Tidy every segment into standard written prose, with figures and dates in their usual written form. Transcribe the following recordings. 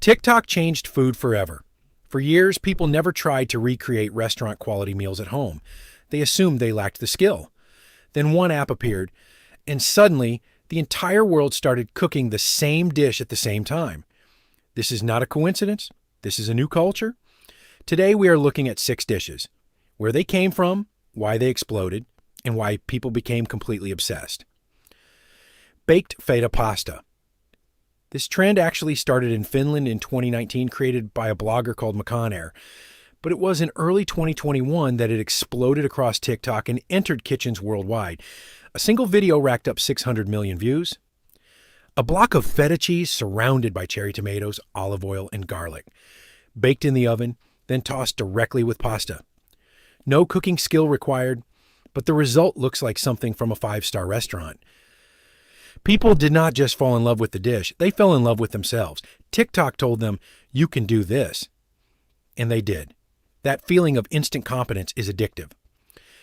TikTok changed food forever. For years, people never tried to recreate restaurant quality meals at home. They assumed they lacked the skill. Then one app appeared, and suddenly, the entire world started cooking the same dish at the same time. This is not a coincidence. This is a new culture. Today, we are looking at 6 dishes, where they came from, why they exploded, and why people became completely obsessed. Baked Feta Pasta. This trend actually started in Finland in 2019, created by a blogger called Mariko, but it was in early 2021 that it exploded across TikTok and entered kitchens worldwide. A single video racked up 600 million views. A block of feta cheese surrounded by cherry tomatoes, olive oil, and garlic. Baked in the oven, then tossed directly with pasta. No cooking skill required, but the result looks like something from a 5-star restaurant. People did not just fall in love with the dish, they fell in love with themselves. TikTok told them, "You can do this." And they did. That feeling of instant competence is addictive.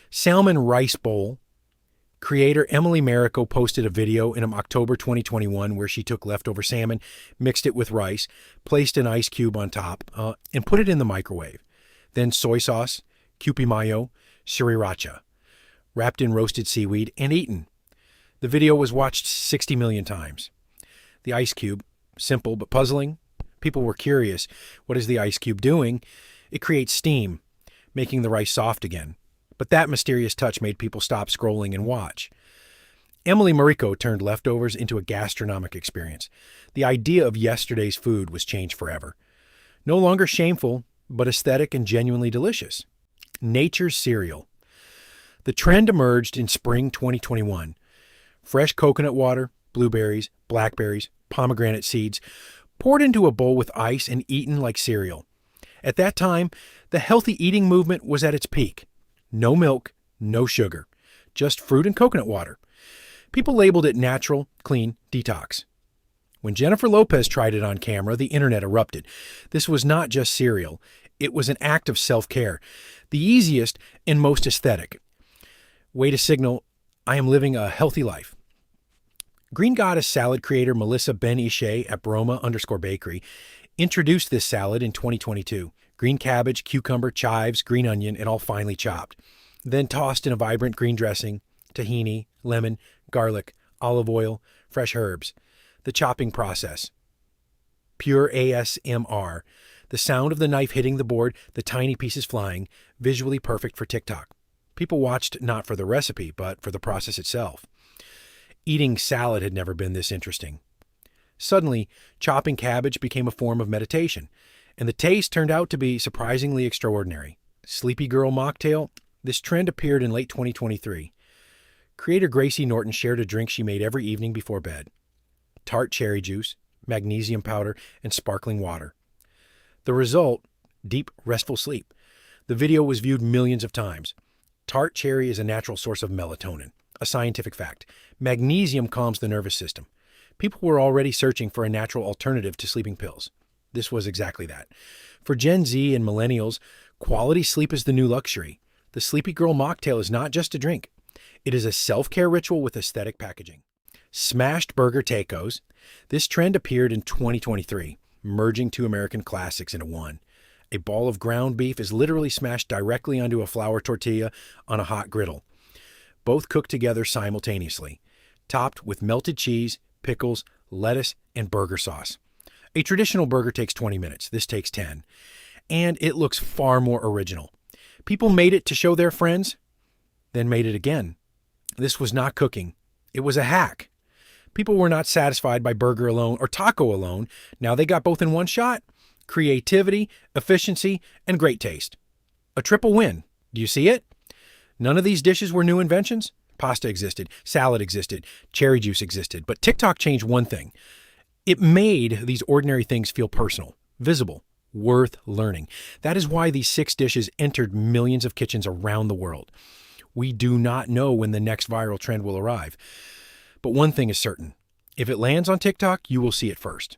Salmon rice bowl. Creator Emily Mariko posted a video in October 2021 where she took leftover salmon, mixed it with rice, placed an ice cube on top, and put it in the microwave. Then soy sauce, kewpie mayo, sriracha, wrapped in roasted seaweed, and eaten. The video was watched 60 million times. The ice cube, simple but puzzling. People were curious. What is the ice cube doing? It creates steam, making the rice soft again. But that mysterious touch made people stop scrolling and watch. Emily Mariko turned leftovers into a gastronomic experience. The idea of yesterday's food was changed forever. No longer shameful, but aesthetic and genuinely delicious. Nature's cereal. The trend emerged in spring 2021. Fresh coconut water, blueberries, blackberries, pomegranate seeds, poured into a bowl with ice and eaten like cereal. At that time, the healthy eating movement was at its peak. No milk, no sugar, just fruit and coconut water. People labeled it natural, clean, detox. When Jennifer Lopez tried it on camera, the internet erupted. This was not just cereal. It was an act of self-care, the easiest and most aesthetic. Way to signal, I am living a healthy life. Green Goddess salad creator Melissa Ben Ishay at Broma_bakery introduced this salad in 2022. Green cabbage, cucumber, chives, green onion, and all finely chopped. Then tossed in a vibrant green dressing, tahini, lemon, garlic, olive oil, fresh herbs. The chopping process. Pure ASMR. The sound of the knife hitting the board, the tiny pieces flying, visually perfect for TikTok. People watched not for the recipe, but for the process itself. Eating salad had never been this interesting. Suddenly, chopping cabbage became a form of meditation, and the taste turned out to be surprisingly extraordinary. Sleepy Girl Mocktail. This trend appeared in late 2023. Creator Gracie Norton shared a drink she made every evening before bed. Tart cherry juice, magnesium powder, and sparkling water. The result, deep, restful sleep. The video was viewed millions of times. Tart cherry is a natural source of melatonin, a scientific fact. Magnesium calms the nervous system. People were already searching for a natural alternative to sleeping pills. This was exactly that. For Gen Z and millennials, quality sleep is the new luxury. The Sleepy Girl Mocktail is not just a drink. It is a self-care ritual with aesthetic packaging. Smashed burger tacos. This trend appeared in 2023, merging 2 American classics into one. A ball of ground beef is literally smashed directly onto a flour tortilla on a hot griddle. Both cooked together simultaneously, topped with melted cheese, pickles, lettuce, and burger sauce. A traditional burger takes 20 minutes. This takes 10. And it looks far more original. People made it to show their friends, then made it again. This was not cooking. It was a hack. People were not satisfied by burger alone or taco alone. Now they got both in one shot. Creativity, efficiency, and great taste. A triple win. Do you see it? None of these dishes were new inventions. Pasta existed, salad existed, cherry juice existed, but TikTok changed one thing. It made these ordinary things feel personal, visible, worth learning. That is why these 6 dishes entered millions of kitchens around the world. We do not know when the next viral trend will arrive. But one thing is certain. If it lands on TikTok, you will see it first.